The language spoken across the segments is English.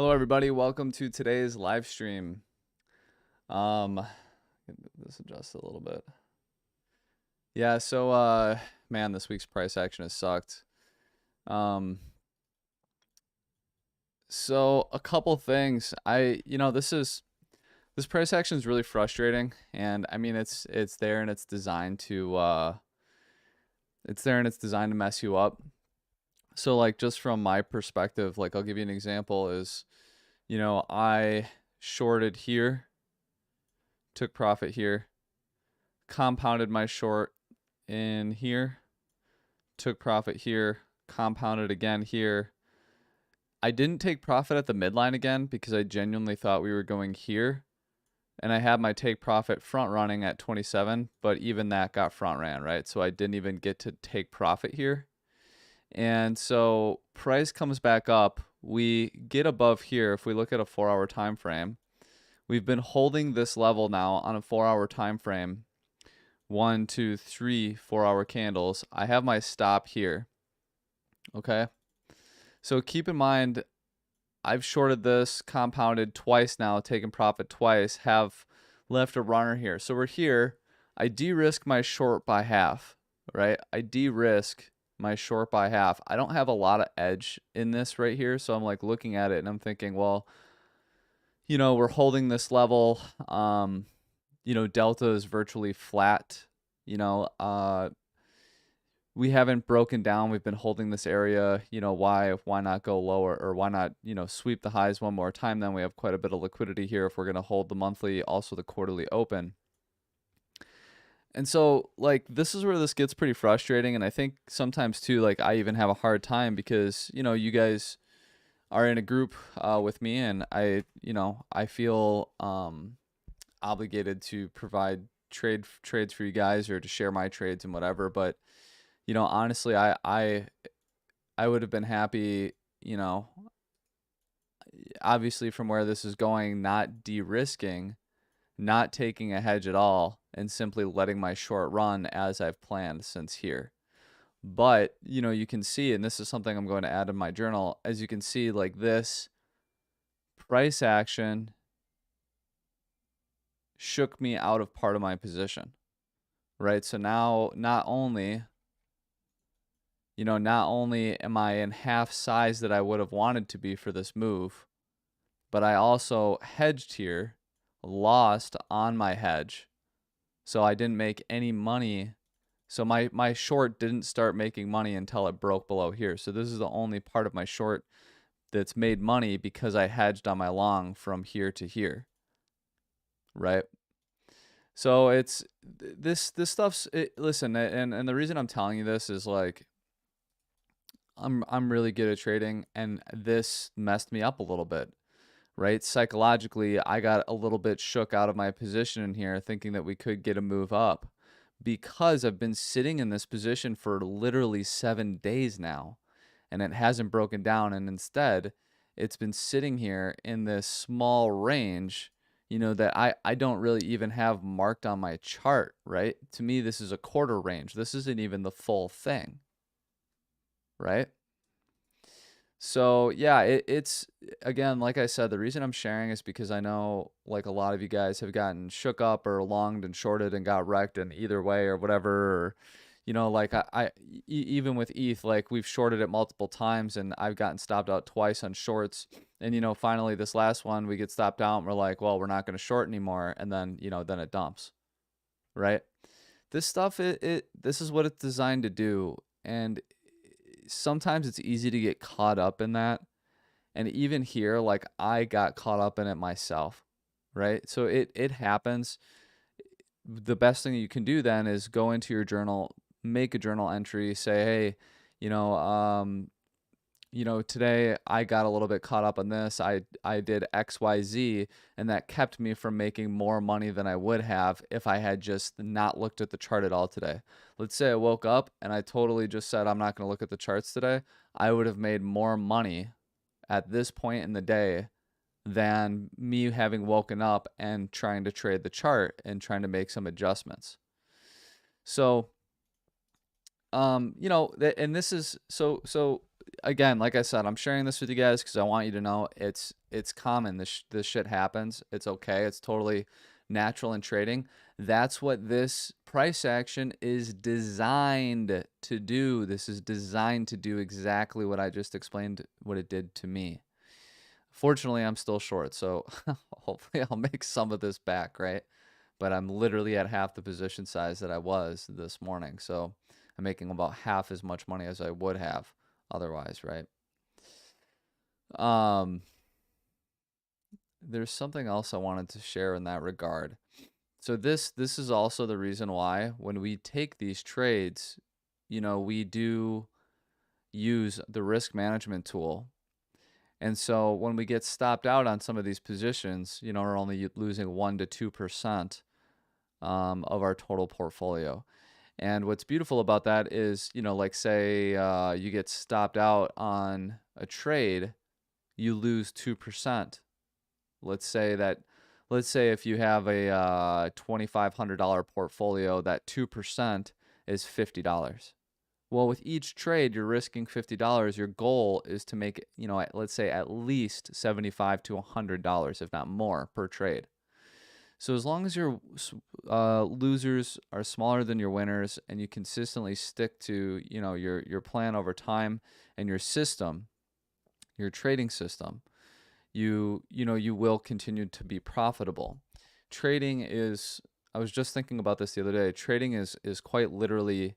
Hello everybody, welcome to today's live stream. Get this adjusted a little bit. Yeah, so man, this week's price action has sucked. So a couple things. This price action is really frustrating, and I mean it's there and it's designed to mess you up. So like just from my perspective, like I'll give you an example is, I shorted here, took profit here, compounded my short in here, took profit here, compounded again here. I didn't take profit at the midline again because I genuinely thought we were going here, and I had my take profit front running at 27, but even that got front ran, right? So I didn't even get to take profit here. And so price comes back up. We get above here. If we look at a 4-hour time frame, we've been holding this level now on a 4-hour time frame. 1, 2, 3 4-hour candles. I have my stop here. Okay. So keep in mind, I've shorted this, compounded twice now, taken profit twice, have left a runner here. So we're here. I de-risk my short by half, right? I de-risk my short by half. I don't have a lot of edge in this right here. So I'm like looking at it and I'm thinking, well, we're holding this level. Delta is virtually flat. We haven't broken down. We've been holding this area. Why not go lower, or why not, sweep the highs one more time? Then we have quite a bit of liquidity here if we're going to hold the monthly, also the quarterly open. And so like this is where this gets pretty frustrating. And I think sometimes too, like I even have a hard time because, you guys are in a group with me, and I feel obligated to provide trades for you guys, or to share my trades and whatever. But honestly, I would have been happy, obviously from where this is going, not de-risking, not taking a hedge at all, and simply letting my short run as I've planned since here. But you can see, and this is something I'm going to add in my journal, as you can see, like this price action shook me out of part of my position, right? So now not only am I in half size that I would have wanted to be for this move, but I also hedged here, lost on my hedge. So I didn't make any money. So my short didn't start making money until it broke below here. So this is the only part of my short that's made money because I hedged on my long from here to here, right? So it's this stuff's listen, and the reason I'm telling you this is like I'm really good at trading, and this messed me up a little bit, right? Psychologically, I got a little bit shook out of my position in here, thinking that we could get a move up, because I've been sitting in this position for literally 7 days now, and it hasn't broken down, and instead it's been sitting here in this small range, that I don't really even have marked on my chart, right? To me, this is a quarter range. This isn't even the full thing, right? So yeah, it's again, like I said, the reason I'm sharing is because I know like a lot of you guys have gotten shook up or longed and shorted and got wrecked in either way or whatever. Or, like even with ETH, like we've shorted it multiple times and I've gotten stopped out twice on shorts. And finally this last one we get stopped out and we're like, well, we're not going to short anymore. And then then it dumps, right? This stuff, this is what it's designed to do. And sometimes it's easy to get caught up in that. And even here, like I got caught up in it myself, right? So it happens. The best thing you can do then is go into your journal, make a journal entry, say, hey, today I got a little bit caught up on this. I did XYZ, and that kept me from making more money than I would have if I had just not looked at the chart at all today. Let's say I woke up and I totally just said, I'm not going to look at the charts today. I would have made more money at this point in the day than me having woken up and trying to trade the chart and trying to make some adjustments. So, and this is so again, like I said, I'm sharing this with you guys because I want you to know it's common. This shit happens. It's okay. It's totally natural in trading. That's what this price action is designed to do. This is designed to do exactly what I just explained what it did to me. Fortunately, I'm still short, so hopefully I'll make some of this back, right? But I'm literally at half the position size that I was this morning, so I'm making about half as much money as I would have otherwise, right? Um, there's something else I wanted to share in that regard. So this is also the reason why when we take these trades, we do use the risk management tool. And so when we get stopped out on some of these positions, we're only losing 1 to 2% of our total portfolio. And what's beautiful about that is, like say you get stopped out on a trade, you lose 2%. Let's say if you have a $2,500 portfolio, that 2% is $50. Well, with each trade, you're risking $50. Your goal is to make, let's say at least $75 to $100, if not more, per trade. So as long as your losers are smaller than your winners, and you consistently stick to, your plan over time and your system, your trading system, you will continue to be profitable. Trading is, I was just thinking about this the other day. Trading is quite literally.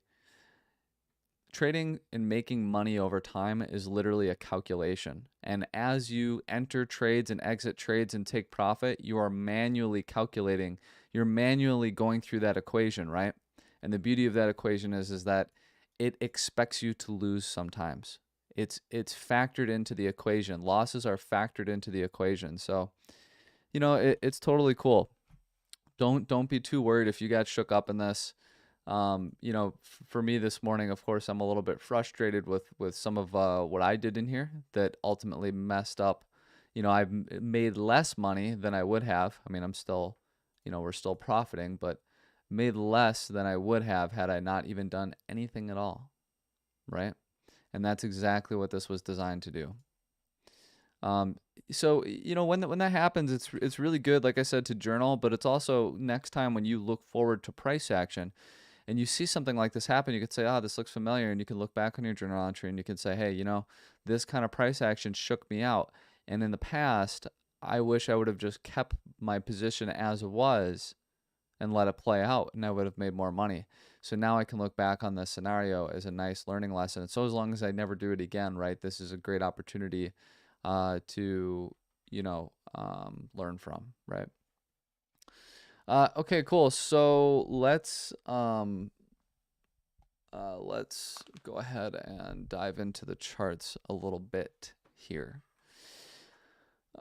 Trading and making money over time is literally a calculation. And as you enter trades and exit trades and take profit, you are manually calculating. You're manually going through that equation, right? And the beauty of that equation is that it expects you to lose sometimes. It's factored into the equation. Losses are factored into the equation. So, it's totally cool. Don't be too worried if you got shook up in this. For me this morning, of course, I'm a little bit frustrated with some of what I did in here that ultimately messed up. I've made less money than I would have. I mean, I'm still, we're still profiting, but made less than I would have had I not even done anything at all, right? And that's exactly what this was designed to do. So when that happens, it's really good, like I said, to journal, but it's also next time when you look forward to price action and you see something like this happen, you could say, this looks familiar. And you can look back on your journal entry and you can say, hey, this kind of price action shook me out. And in the past, I wish I would have just kept my position as it was and let it play out, and I would have made more money. So now I can look back on this scenario as a nice learning lesson. So as long as I never do it again, right, this is a great opportunity to, learn from, right? Okay, cool. So let's go ahead and dive into the charts a little bit here.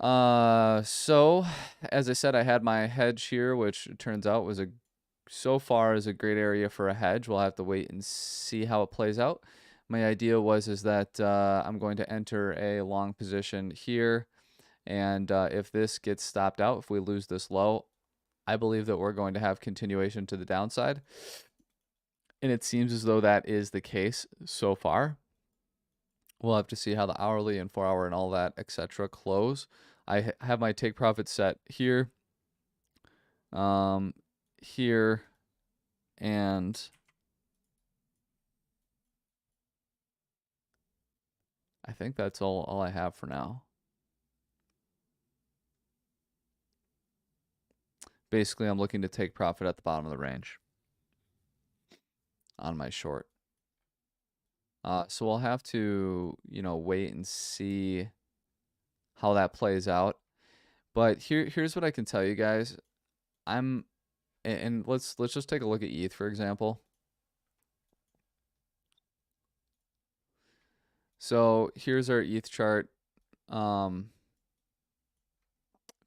So as I said, I had my hedge here, which it turns out was so far is a great area for a hedge. We'll have to wait and see how it plays out. My idea is that I'm going to enter a long position here, and if this gets stopped out, if we lose this low, I believe that we're going to have continuation to the downside. And it seems as though that is the case so far. We'll have to see how the hourly and 4-hour and all that, etc. close. I have my take profit set here, here, and I think that's all I have for now. Basically, I'm looking to take profit at the bottom of the range on my short. So we'll have to, wait and see how that plays out. But here's what I can tell you guys. And let's just take a look at ETH, for example. So here's our ETH chart.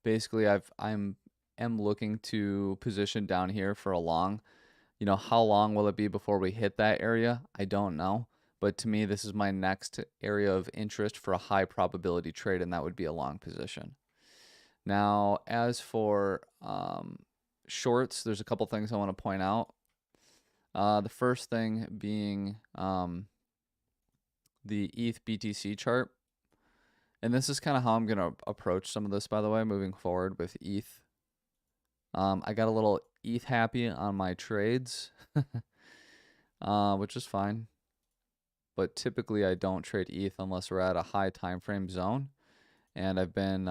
Basically, I'm looking to position down here for a long. How long will it be before we hit that area? I don't know. But to me, this is my next area of interest for a high probability trade, and that would be a long position. Now, as for shorts, there's a couple things I want to point out. The first thing being the ETH BTC chart. And this is kind of how I'm going to approach some of this, by the way, moving forward with ETH. I got a little ETH happy on my trades, which is fine. But typically I don't trade ETH unless we're at a high time frame zone. And I've been,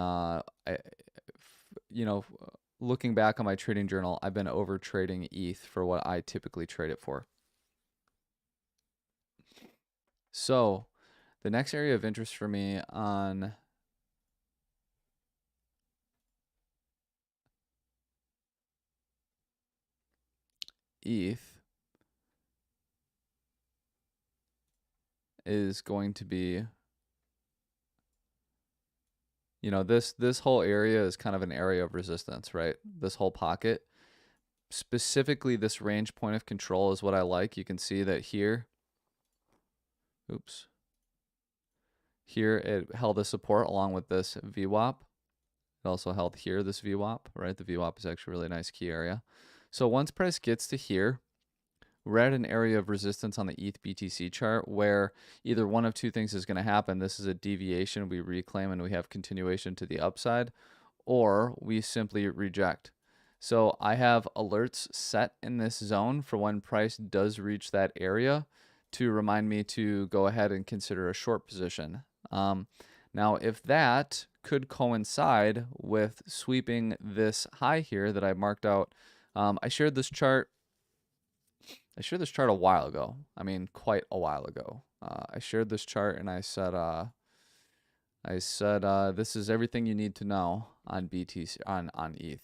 looking back on my trading journal, I've been over trading ETH for what I typically trade it for. So the next area of interest for me on ETH is going to be, this whole area is kind of an area of resistance, right? This whole pocket. Specifically, this range point of control is what I like. You can see that here, here it held a support along with this VWAP. It also held here, this VWAP, right? The VWAP is actually a really nice key area. So once price gets to here, we're at an area of resistance on the ETH BTC chart where either one of two things is going to happen. This is a deviation, we reclaim and we have continuation to the upside, or we simply reject. So I have alerts set in this zone for when price does reach that area to remind me to go ahead and consider a short position. Now, if that could coincide with sweeping this high here that I marked out, I shared this chart a while ago. I mean, quite a while ago. I shared this chart and I said, this is everything you need to know on BTC on ETH.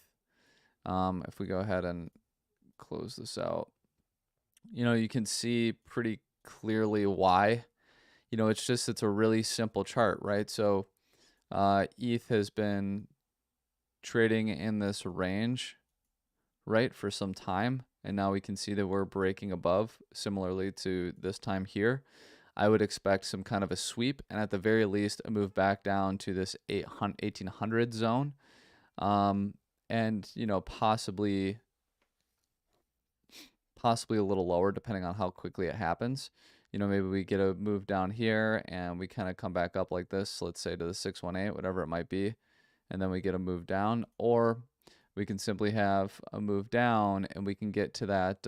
If we go ahead and close this out, you can see pretty clearly why. It's a really simple chart, right? So ETH has been trading in this range, right, for some time. And now we can see that we're breaking above, similarly to this time here. I would expect some kind of a sweep, and at the very least, a move back down to this 1800 zone. And, possibly a little lower, depending on how quickly it happens. Maybe we get a move down here, and we kind of come back up like this, let's say to the 618, whatever it might be. And then we get a move down, or we can simply have a move down and we can get to that,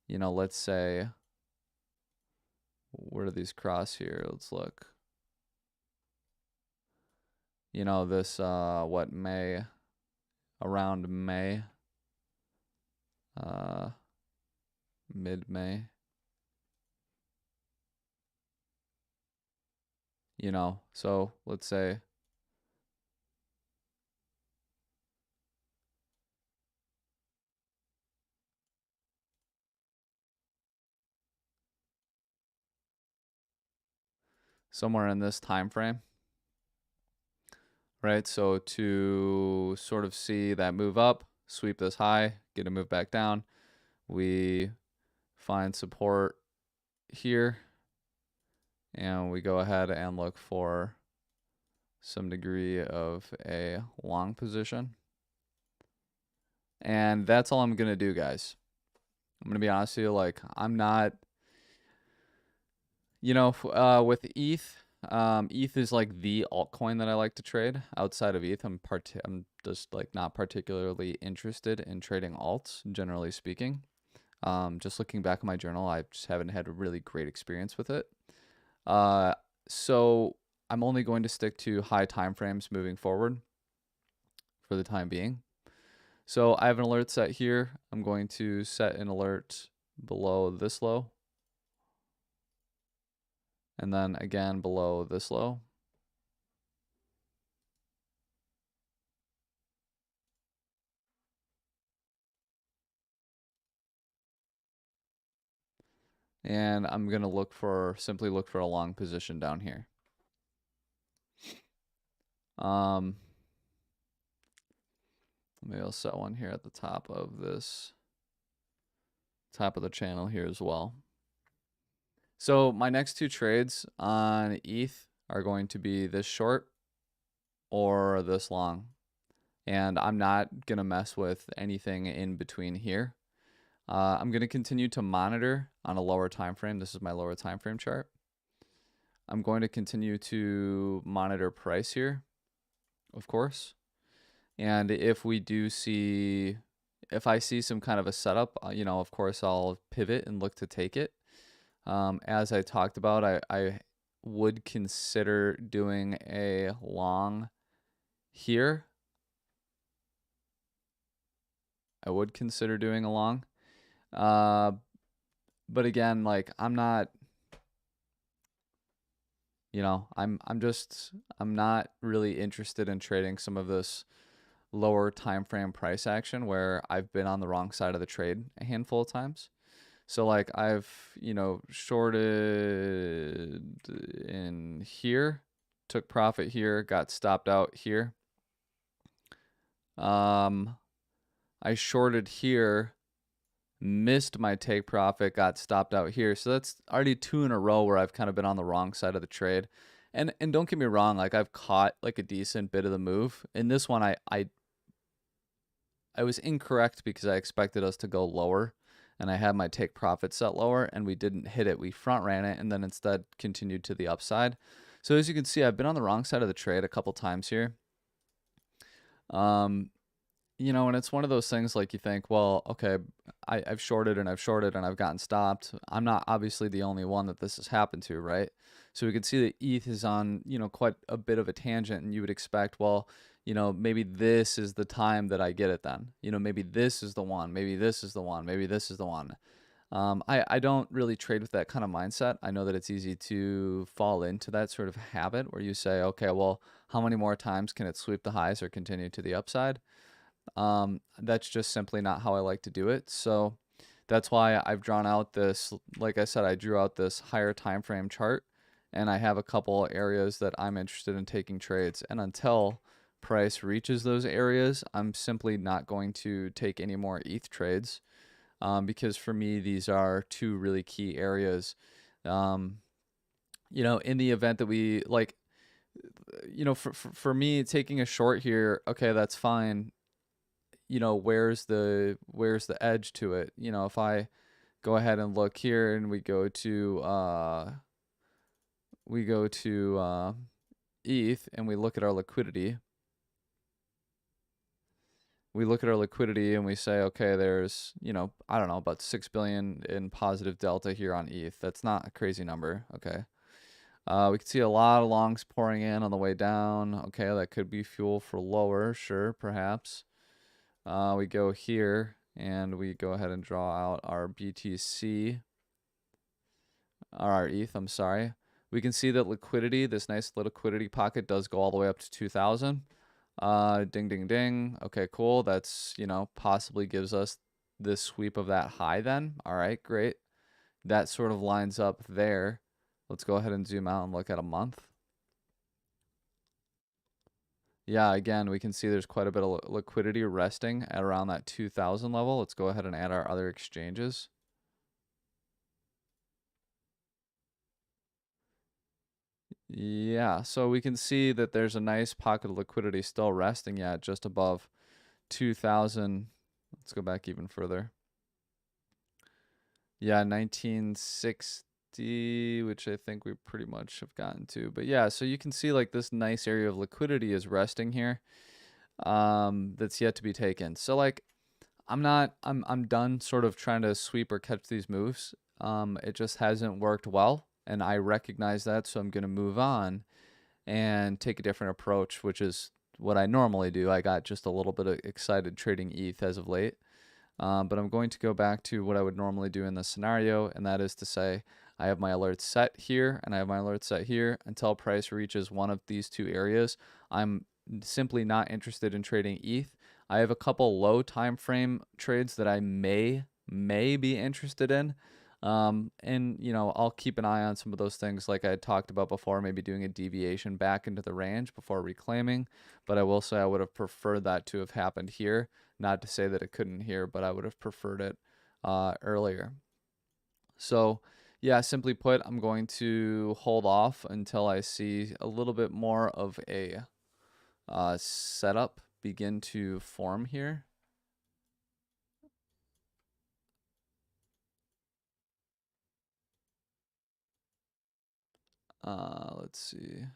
let's say, where do these cross here? Let's look. This, May, around May, mid-May. So let's say somewhere in this time frame, right? So to sort of see that move up, sweep this high, get a move back down, we find support here, and we go ahead and look for some degree of a long position. And that's all I'm going to do, guys. I'm going to be honest with you, like, I'm not, with ETH, ETH is like the altcoin that I like to trade. Outside of ETH, I'm just like not particularly interested in trading alts, generally speaking. Just looking back at my journal, I just haven't had a really great experience with it. So I'm only going to stick to high time frames moving forward for the time being. So I have an alert set here. I'm going to set an alert below this low. And then again below this low. And I'm going to simply look for a long position down here. Maybe I'll set one here at the top of the channel here as well. So my next two trades on ETH are going to be this short or this long. And I'm not going to mess with anything in between here. I'm going to continue to monitor on a lower time frame. This is my lower time frame chart. I'm going to continue to monitor price here, of course. And if we do see, if I see some kind of a setup, you know, of course, I'll pivot and look to take it. As I talked about, I would consider doing a long here. I would consider doing a long. But again, like I'm not, you know, I'm not really interested in trading some of this lower time frame price action where I've been on the wrong side of the trade a handful of times. So like I've, you know, shorted in here, took profit here, got stopped out here. I shorted here, missed my take profit, got stopped out here. So that's already 2 in a row where I've kind of been on the wrong side of the trade. And don't get me wrong, like I've caught like a decent bit of the move. In this one I was incorrect because I expected us to go lower and I had my take profit set lower and we didn't hit it. We front ran it and then instead continued to the upside. So as you can see, I've been on the wrong side of the trade a couple times here. You know, and it's one of those things like you think, well, okay, I've shorted and I've shorted and I've gotten stopped. I'm not obviously the only one that this has happened to, right? So we can see that ETH is on, you know, quite a bit of a tangent, and you would expect, well, you know, maybe this is the time that I get it then. You know, maybe this is the one, maybe this is the one, maybe this is the one. I don't really trade with that kind of mindset. I know that it's easy to fall into that sort of habit where you say, okay, well, how many more times can it sweep the highs or continue to the upside? That's just simply not how I like to do it. So that's why I've drawn out this, like I said, I drew out this higher time frame chart, and I have a couple areas that I'm interested in taking trades. And until price reaches those areas, I'm simply not going to take any more ETH trades, because for me, these are 2 really key areas. You know, in the event that we like, you know, for me, taking a short here, okay, that's fine. You know, where's the edge to it? You know, if I go ahead and look here and we go to ETH and we look at our liquidity. We look at our liquidity and we say, okay, there's, you know, I don't know, about 6 billion in positive delta here on ETH. That's not a crazy number. Okay. We can see a lot of longs pouring in on the way down. Okay, that could be fuel for lower, sure, perhaps. We go here and we go ahead and draw out our BTC, or our ETH, I'm sorry. We can see that liquidity, this nice liquidity pocket, does go all the way up to 2,000. Ding, ding, ding. Okay, cool. That's, you know, possibly gives us this sweep of that high then. All right, great. That sort of lines up there. Let's go ahead and zoom out and look at a month. Yeah, again, we can see there's quite a bit of liquidity resting at around that 2,000 level. Let's go ahead and add our other exchanges. Yeah, so we can see that there's a nice pocket of liquidity still resting yet just above 2,000. Let's go back even further. Yeah, 1960, which I think we pretty much have gotten to. But yeah, so you can see like this nice area of liquidity is resting here, that's yet to be taken. So like I'm done sort of trying to sweep or catch these moves. It just hasn't worked well, and I recognize that, so I'm going to move on and take a different approach, which is what I normally do. I got just a little bit of excited trading ETH as of late. But I'm going to go back to what I would normally do in this scenario, and that is to say I have my alerts set here and I have my alerts set here. Until price reaches one of these 2 areas, I'm simply not interested in trading ETH. I have a couple low time frame trades that I may be interested in. And you know, I'll keep an eye on some of those things like I talked about before, maybe doing a deviation back into the range before reclaiming. But I will say I would have preferred that to have happened here. Not to say that it couldn't here, but I would have preferred it earlier. So yeah, simply put, I'm going to hold off until I see a little bit more of a setup begin to form here. Let's see.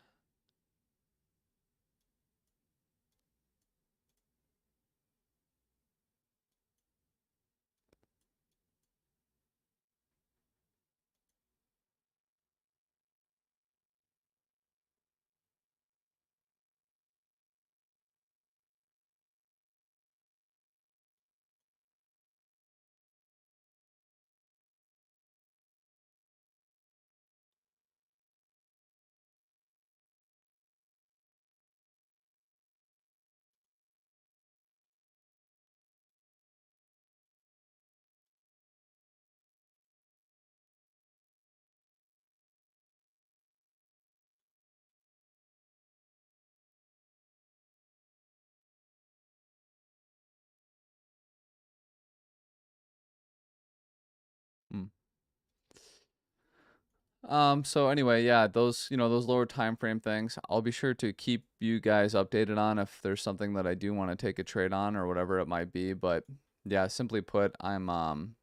Hmm. So anyway, yeah, those, those lower time frame things, I'll be sure to keep you guys updated on if there's something that I do want to take a trade on or whatever it might be. But yeah, simply put, I'm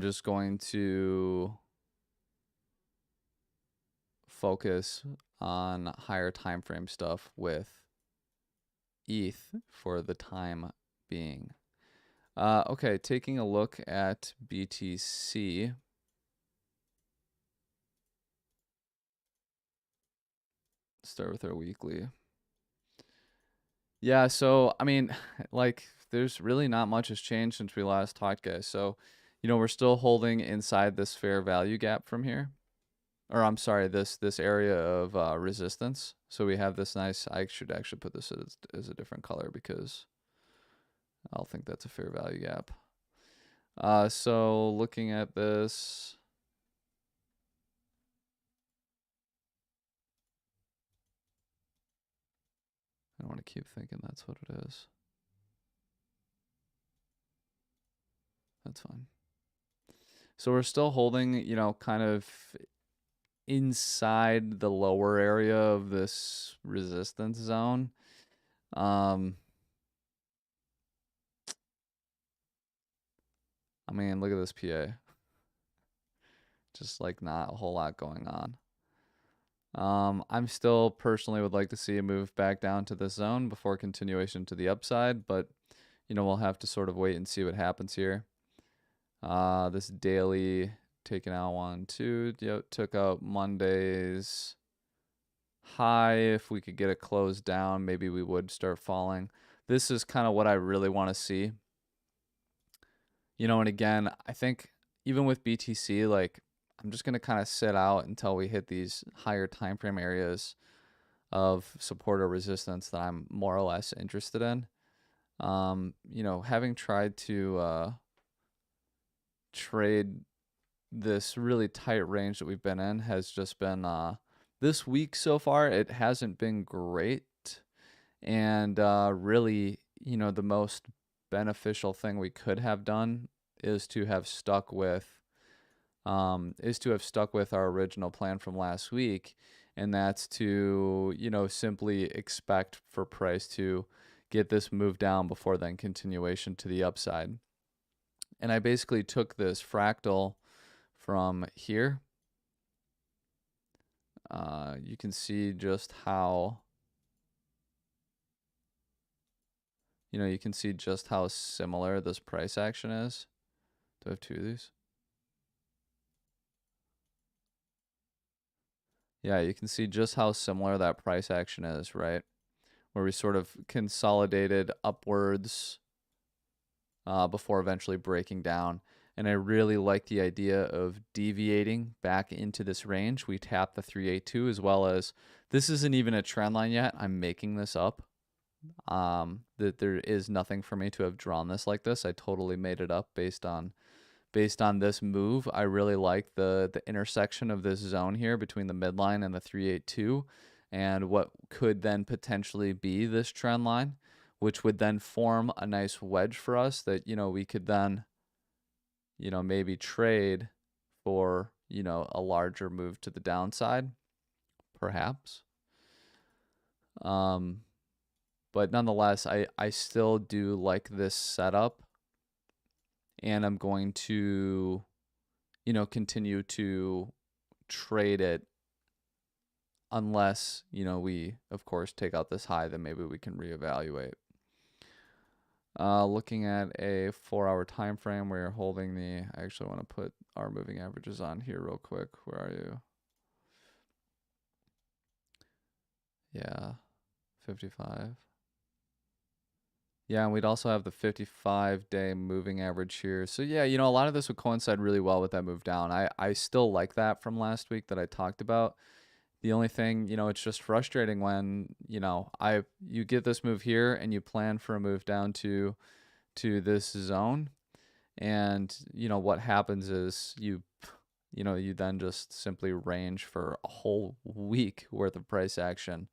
just going to focus on higher time frame stuff with ETH for the time being. Okay, taking a look at BTC. Start with our weekly. Yeah, so I mean, like, there's really not much has changed since we last talked, guys. So, we're still holding inside this fair value gap from here, or I'm sorry, this area of resistance. So we have this nice. I should actually put this as a different color because I'll think that's a fair value gap. So looking at this, I want to keep thinking that's what it is. That's fine. So we're still holding, kind of inside the lower area of this resistance zone. I mean, look at this PA. Just like not a whole lot going on. I'm still personally would like to see a move back down to this zone before continuation to the upside, but we'll have to sort of wait and see what happens here. This daily taking out 1, 2, yep, took out Monday's high. If we could get it closed down, maybe we would start falling. This is kind of what I really want to see. And again, I think even with BTC, like, I'm just gonna kind of sit out until we hit these higher time frame areas of support or resistance that I'm more or less interested in. Having tried to trade this really tight range that we've been in has just been this week so far, it hasn't been great. And really, the most beneficial thing we could have done is to have stuck with our original plan from last week, and that's to simply expect for price to get this move down before then continuation to the upside. And I basically took this fractal from here. You can see just how similar this price action is. Do I have two of these? Yeah, you can see just how similar that price action is, right? Where we sort of consolidated upwards before eventually breaking down. And I really like the idea of deviating back into this range. We tapped the 382 as well as this isn't even a trend line yet. I'm making this up. That there is nothing for me to have drawn this like this. I totally made it up based on this move. I really like the intersection of this zone here between the midline and the 382 and what could then potentially be this trend line, which would then form a nice wedge for us that, we could then, maybe trade for, a larger move to the downside, perhaps. But nonetheless, I still do like this setup, and I'm going to, continue to trade it unless, you know, we of course take out this high, then maybe we can reevaluate. Looking at a 4-hour time frame, we're holding the, I actually want to put our moving averages on here real quick. Where are you? Yeah, 55. Yeah, and we'd also have the 55-day moving average here. So yeah, you know, a lot of this would coincide really well with that move down. I still like that from last week that I talked about. The only thing, you know, it's just frustrating when, you know, you get this move here and you plan for a move down to this zone, and you know what happens is you know, you then just simply range for a whole week worth of price action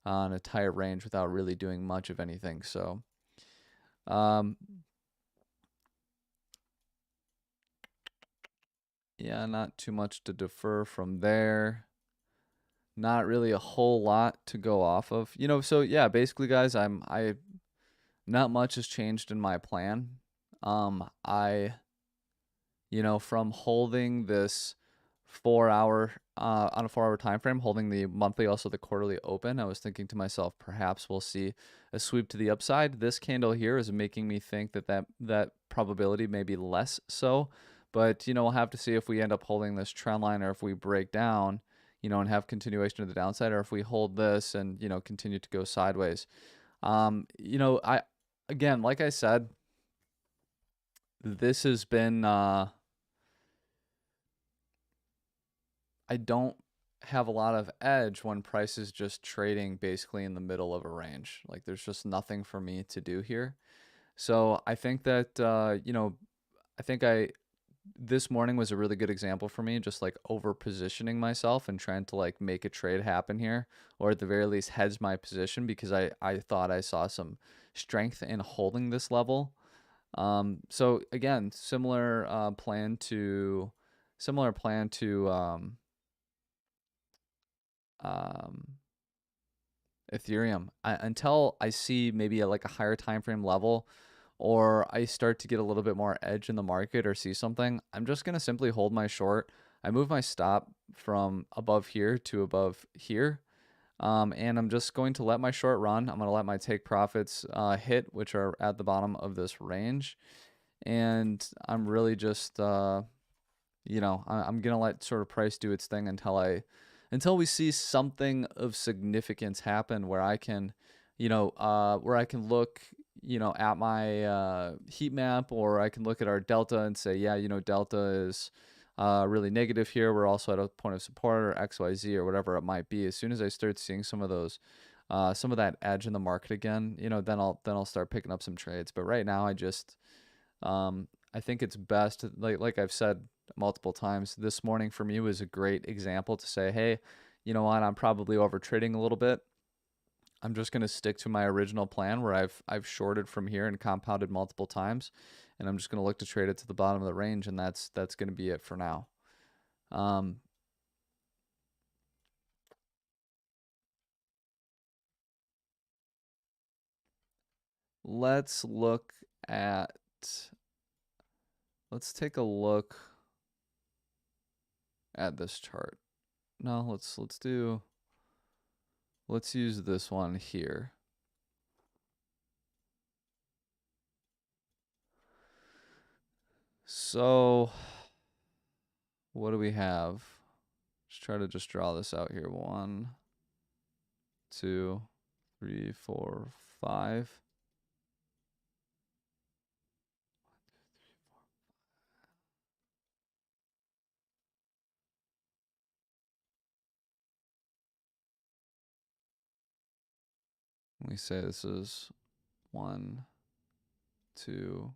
on a tight range without really doing much of anything. So um, yeah, not too much to defer from there. Not really a whole lot to go off of. You know, so yeah, basically guys, I not much has changed in my plan. I you know, from holding this 4 hour on a 4 hour time frame, holding the monthly, also the quarterly open, I was thinking to myself, perhaps we'll see a sweep to the upside. This candle here is making me think that probability may be less so, but you know, we'll have to see if we end up holding this trend line, or if we break down, you know, and have continuation of the downside, or if we hold this and, you know, continue to go sideways. You know, I again, like I said, this has been I don't have a lot of edge when price is just trading basically in the middle of a range. Like there's just nothing for me to do here. So I think that you know, I think I this morning was a really good example for me, just like over positioning myself and trying to like make a trade happen here, or at the very least hedge my position, because I thought I saw some strength in holding this level. So again, similar plan to um, Ethereum. Until I see maybe like a higher time frame level, or I start to get a little bit more edge in the market or see something, I'm just gonna simply hold my short. I move my stop from above here to above here. And I'm just going to let my short run. I'm going to let my take profits hit, which are at the bottom of this range. And I'm really just you know, I'm gonna let sort of price do its thing until we see something of significance happen where I can, you know, where I can look, you know, at my heat map, or I can look at our delta and say, yeah, you know, delta is really negative here. We're also at a point of support, or XYZ, or whatever it might be. As soon as I start seeing some of those, some of that edge in the market again, you know, then I'll start picking up some trades. But right now, I think it's best, like I've said multiple times, this morning for me was a great example to say, hey, you know what, I'm probably over trading a little bit. I'm just going to stick to my original plan where I've shorted from here and compounded multiple times, and I'm just going to look to trade it to the bottom of the range, and that's going to be it for now. Um, let's look at let's take a look at this chart. No, let's use this one here. So what do we have? Let's try to just draw this out here. 1, 2, 3, 4, 5. Let me say this is 1, 2.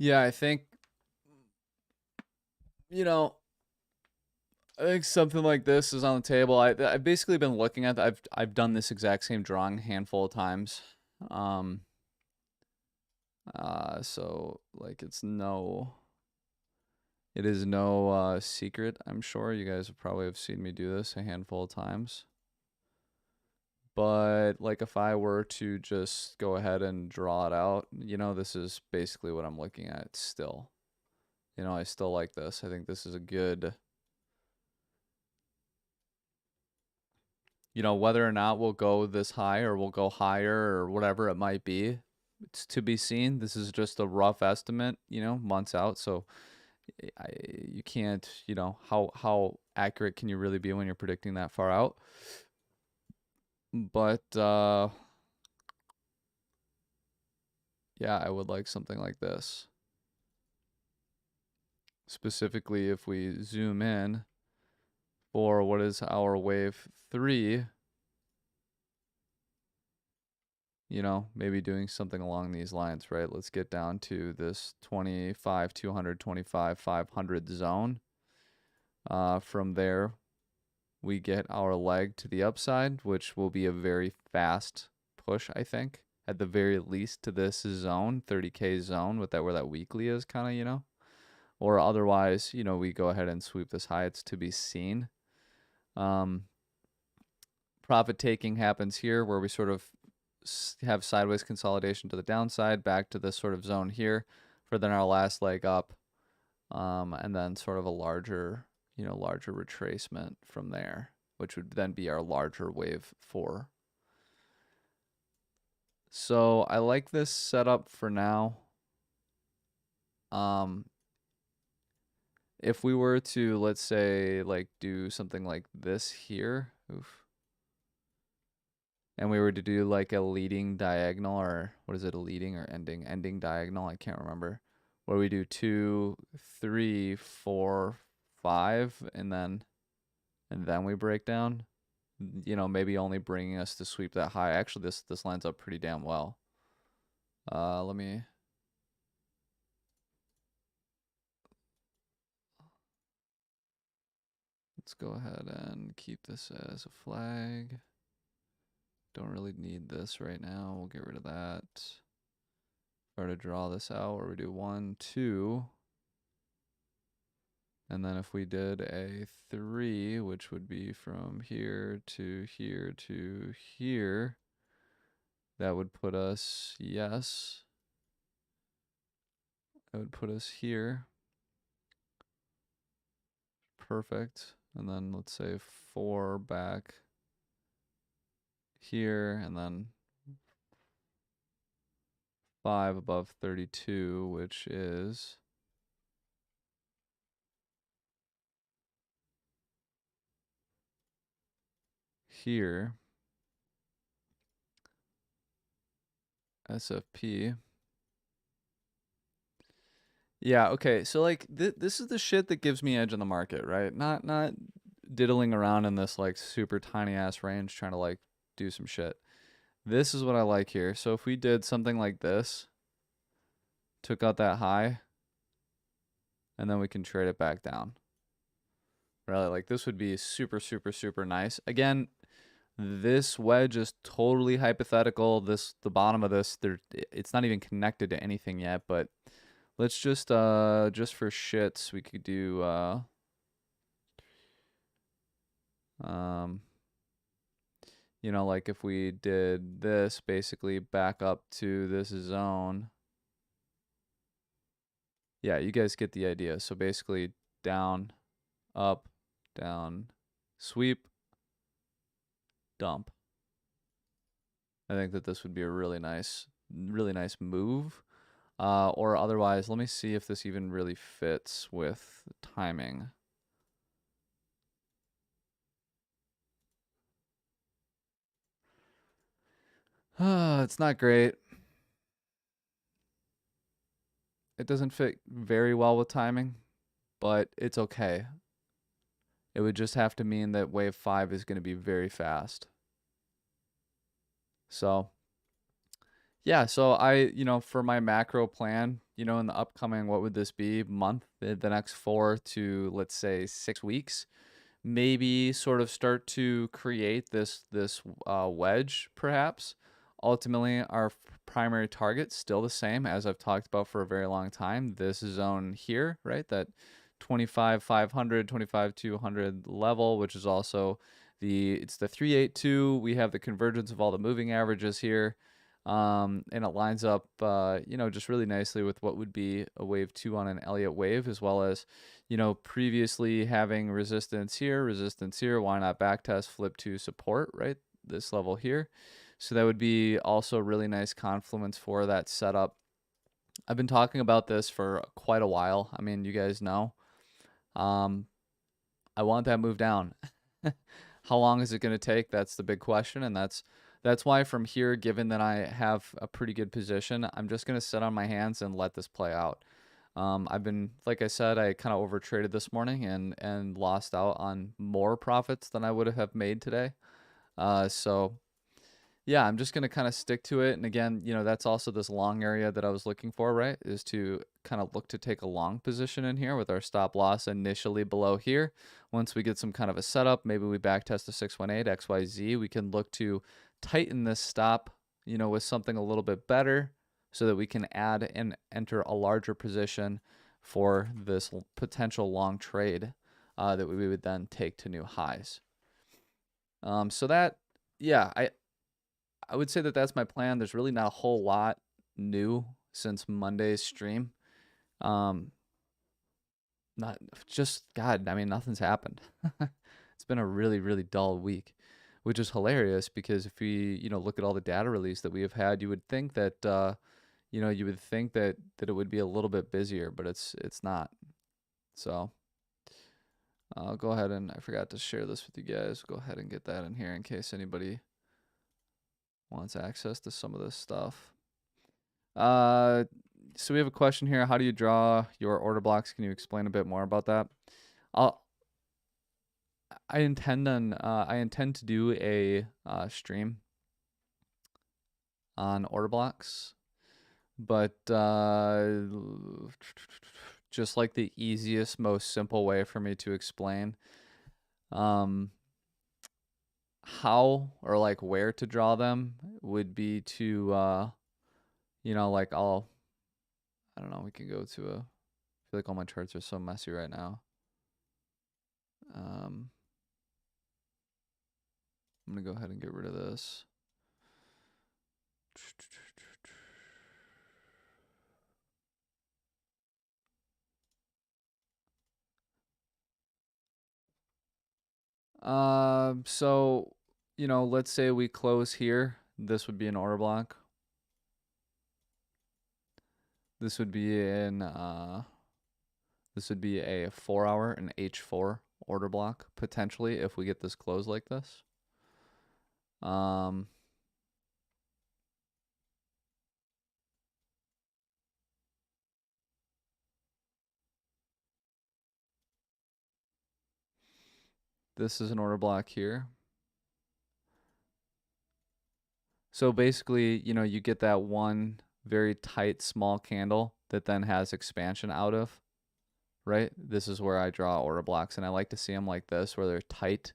Yeah, I think, you know, I think something like this is on the table. I've basically been looking at I've done this exact same drawing a handful of times. Um so like it is no secret. I'm sure you guys probably have seen me do this a handful of times. But like if I were to just go ahead and draw it out, this is basically what I'm looking at still. I still like this. I think this is a good, whether or not we'll go this high or we'll go higher or whatever it might be, it's to be seen. This is just a rough estimate, months out. So you can't, how accurate can you really be when you're predicting that far out? But yeah, I would like something like this. Specifically, if we zoom in for what is our wave 3, maybe doing something along these lines, right? Let's get down to this 25, 200, 25, 500 zone. From there, we get our leg to the upside, which will be a very fast push, I think, at the very least to this zone, 30K zone, with that where that weekly is kind of, or otherwise, we go ahead and sweep this high. It's to be seen. Profit taking happens here where we sort of have sideways consolidation to the downside back to this sort of zone here for then our last leg up, and then sort of a larger retracement from there, which would then be our larger wave 4. So I like this setup for now. If we were to, let's say, like do something like this here, and we were to do like a leading diagonal, or what is it, a leading or ending diagonal, I can't remember, where we do 2, 3, 4, 5, and then we break down, maybe only bringing us to sweep that high. Actually, this lines up pretty damn well. Let's go ahead and keep this as a flag. Don't really need this right now. We'll get rid of that. Try to draw this out where we do 1, 2. And then if we did a 3, which would be from here to here to here, that would put us, yes, that would put us here. Perfect. And then let's say 4 back here, and then 5 above 32, which is here. SFP. Yeah, okay. So like this is the shit that gives me edge in the market, right? Not diddling around in this like super tiny ass range trying to like do some shit. This is what I like here. So if we did something like this, took out that high, and then we can trade it back down. Really, like this would be super, super, super nice. Again, this wedge is totally hypothetical. The bottom of this, it's not even connected to anything yet, but let's just for shits, we could do like if we did this, basically back up to this zone. Yeah, you guys get the idea. So basically down, up, down, sweep, dump. I think that this would be a really nice move. Or otherwise, let me see if this even really fits with timing. It's not great. It doesn't fit very well with timing, but it's okay. It would just have to mean that wave 5 is going to be very fast. So, yeah, so for my macro plan, you know, in the upcoming, what would this be, month, the next 4 to, let's say, 6 weeks, maybe sort of start to create this wedge, perhaps. Ultimately, our primary target still the same as I've talked about for a very long time. This zone here, right? That 25,500, 25,200 level, which is also it's the 382. We have the convergence of all the moving averages here. And it lines up, you know, just really nicely with what would be a wave 2 on an Elliott wave, as well as, you know, previously having resistance here, why not backtest, flip to support, right? This level here. So that would be also a really nice confluence for that setup. I've been talking about this for quite a while. I mean, you guys know. I want that move down. How long is it going to take? That's the big question, and that's why from here, given that I have a pretty good position, I'm just going to sit on my hands and let this play out. I've been, like I said, I kind of overtraded this morning and lost out on more profits than I would have made today. So yeah, I'm just going to kind of stick to it. And again, you know, that's also this long area that I was looking for, right? Is to kind of look to take a long position in here with our stop loss initially below here. Once we get some kind of a setup, maybe we back test the 618 XYZ, we can look to tighten this stop, you know, with something a little bit better so that we can add and enter a larger position for this potential long trade that we would then take to new highs. So that, yeah, I would say that that's my plan. There's really not a whole lot new since Monday's stream. Not just, God, I mean, nothing's happened. It's been a really, really dull week, which is hilarious because if we, you know, look at all the data release that we have had, you would think that, you know, you would think that it would be a little bit busier, but it's not. So I'll go ahead and I forgot to share this with you guys. Go ahead and get that in here in case anybody wants access to some of this stuff. So we have a question here. How do you draw your order blocks? Can you explain a bit more about that? I intend to do a stream on order blocks, but just like the easiest, most simple way for me to explain how or like where to draw them would be to you know, like I don't know, we can go to I feel like all my charts are so messy right now. I'm gonna go ahead and get rid of this. So, you know, let's say we close here. This would be an order block. This would be a 4-hour, an H4 order block, potentially, if we get this closed like this. This is an order block here. So basically, you know, you get that one very tight small candle that then has expansion out of, right? This is where I draw order blocks, and I like to see them like this, where they're tight.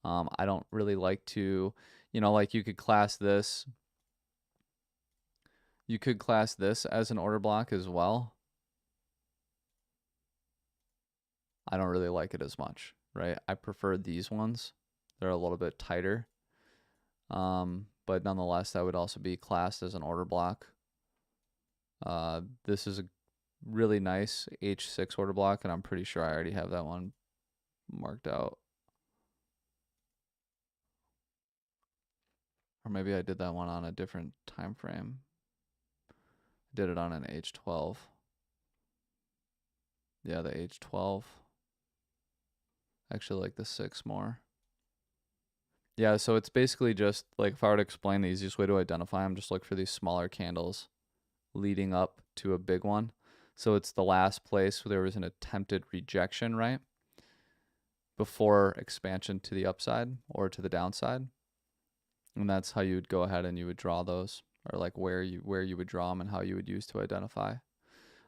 I don't really like to, you know, like you could class this as an order block as well. I don't really like it as much, right? I prefer these ones. They're a little bit tighter. But nonetheless, that would also be classed as an order block. This is a really nice H6 order block, and I'm pretty sure I already have that one marked out. Or maybe I did that one on a different time frame. I did it on an H12. Yeah, the H12. I actually like the 6 more. Yeah, so it's basically just like if I were to explain the easiest way to identify them, just look for these smaller candles leading up to a big one. So it's the last place where there was an attempted rejection, right? Before expansion to the upside or to the downside. And that's how you would go ahead and you would draw those, or like where you would draw them and how you would use to identify.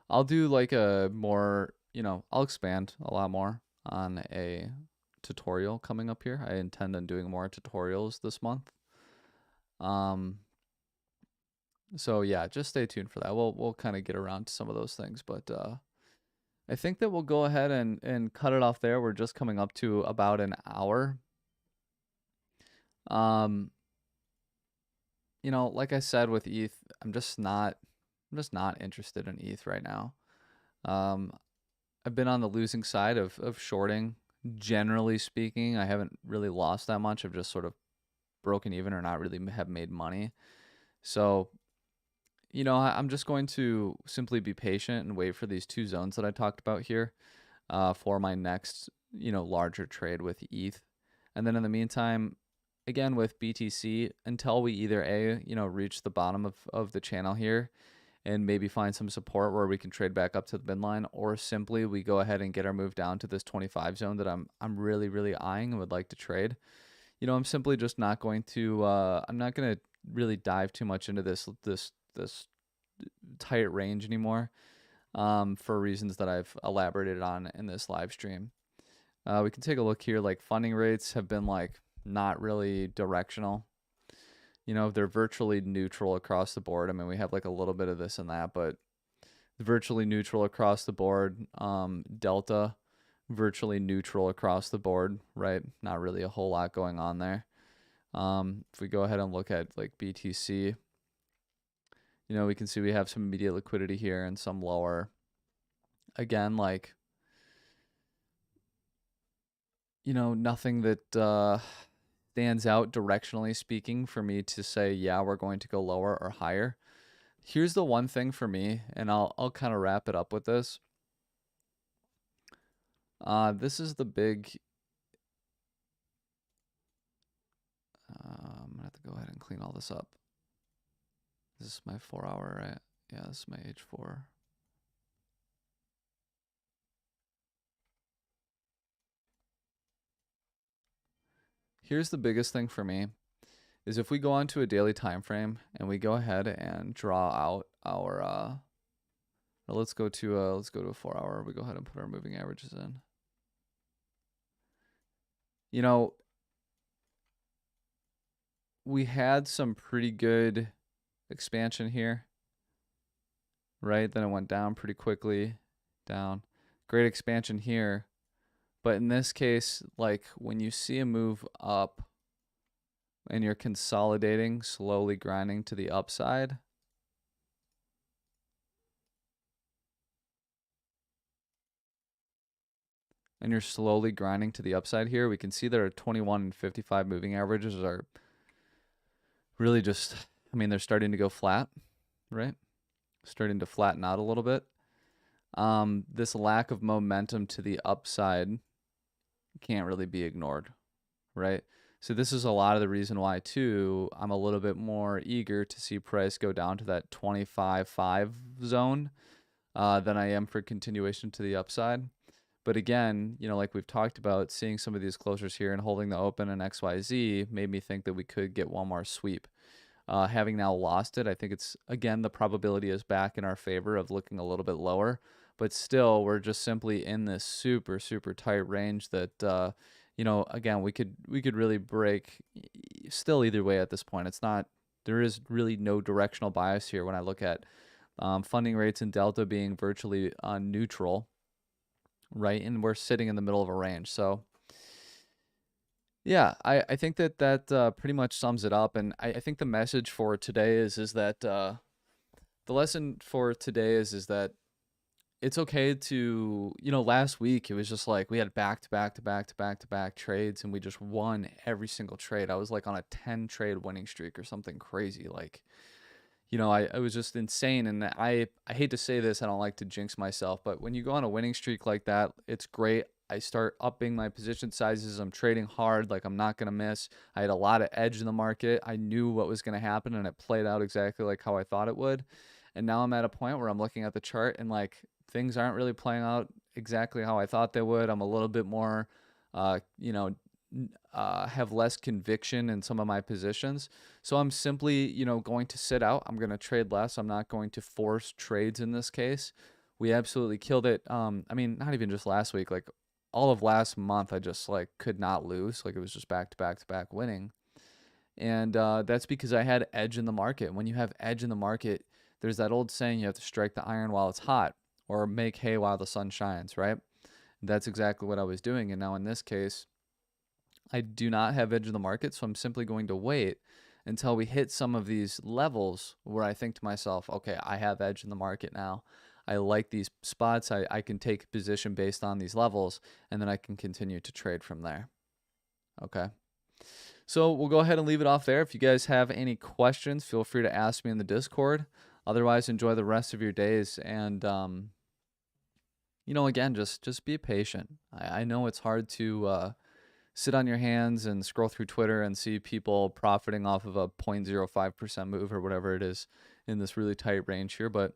I'll do like a more, I'll expand a lot more on a tutorial coming up here. I intend on doing more tutorials this month. Um, so yeah, just stay tuned for that. We'll kind of get around to some of those things, but I think that we'll go ahead and cut it off there. We're just coming up to about an hour. Um, like I said with ETH, I'm just not interested in ETH right now. Um, I've been on the losing side of shorting. Generally speaking, I haven't really lost that much. I've just sort of broken even or not really have made money. So, I'm just going to simply be patient and wait for these two zones that I talked about here for my next, larger trade with ETH. And then in the meantime, again with BTC, until we either reach the bottom of the channel here and maybe find some support where we can trade back up to the bin line, or simply we go ahead and get our move down to this 25 zone that I'm really, really eyeing and would like to trade. I'm simply just not going to I'm not going to really dive too much into this tight range anymore for reasons that I've elaborated on in this live stream. We can take a look here. Like funding rates have been like not really directional. They're virtually neutral across the board. I mean, we have like a little bit of this and that, but virtually neutral across the board. Delta, virtually neutral across the board, right? Not really a whole lot going on there. If we go ahead and look at like BTC, we can see we have some immediate liquidity here and some lower. Again, like, nothing that stands out directionally speaking for me to say, yeah, we're going to go lower or higher. Here's the one thing for me, and I'll kind of wrap it up with this. This is the big. I'm gonna have to go ahead and clean all this up. This is my 4 hour, right? Yeah, this is my H4. Here's the biggest thing for me is if we go onto a daily time frame and we go ahead and draw out our let's go to a 4 hour. We go ahead and put our moving averages in. We had some pretty good expansion here, right? Then it went down pretty quickly, down. Great expansion here. But in this case, like when you see a move up and you're consolidating, slowly grinding to the upside, and you're slowly grinding to the upside here, we can see that our 21 and 55 moving averages are really just, I mean, they're starting to go flat, right? Starting to flatten out a little bit. This lack of momentum to the upside can't really be ignored, right? So this is a lot of the reason why too I'm a little bit more eager to see price go down to that 25.5 zone than I am for continuation to the upside. But again, like we've talked about, seeing some of these closures here and holding the open and XYZ made me think that we could get one more sweep. Having now lost it, I think it's, again, the probability is back in our favor of looking a little bit lower. But still, we're just simply in this super, super tight range that, again, we could really break still either way at this point. It's not, there is really no directional bias here when I look at funding rates and delta being virtually neutral, right? And we're sitting in the middle of a range. So yeah, I think that pretty much sums it up. And I think the message for today is that the lesson for today is that it's okay to, last week it was just like we had back to back trades and we just won every single trade. I was like on a 10 trade winning streak or something crazy. Like, I was just insane. And I hate to say this, I don't like to jinx myself, but when you go on a winning streak like that, it's great. I start upping my position sizes. I'm trading hard, like I'm not going to miss. I had a lot of edge in the market. I knew what was going to happen and it played out exactly like how I thought it would. And now I'm at a point where I'm looking at the chart and like things aren't really playing out exactly how I thought they would. I'm a little bit more, have less conviction in some of my positions. So I'm simply, going to sit out. I'm going to trade less. I'm not going to force trades in this case. We absolutely killed it. I mean, not even just last week, like all of last month, I just like could not lose. Like it was just back to back to back winning. And that's because I had edge in the market. When you have edge in the market, there's that old saying, you have to strike the iron while it's hot or make hay while the sun shines, right? That's exactly what I was doing. And now in this case, I do not have edge in the market, so I'm simply going to wait until we hit some of these levels where I think to myself, okay, I have edge in the market now. I like these spots. I can take a position based on these levels, and then I can continue to trade from there. Okay. So we'll go ahead and leave it off there. If you guys have any questions, feel free to ask me in the Discord. Otherwise, enjoy the rest of your days. And, again, just be patient. I know it's hard to sit on your hands and scroll through Twitter and see people profiting off of a 0.05% move or whatever it is in this really tight range here, but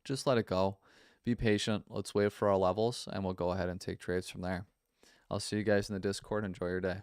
just let it go. Be patient. Let's wait for our levels, and we'll go ahead and take trades from there. I'll see you guys in the Discord. Enjoy your day.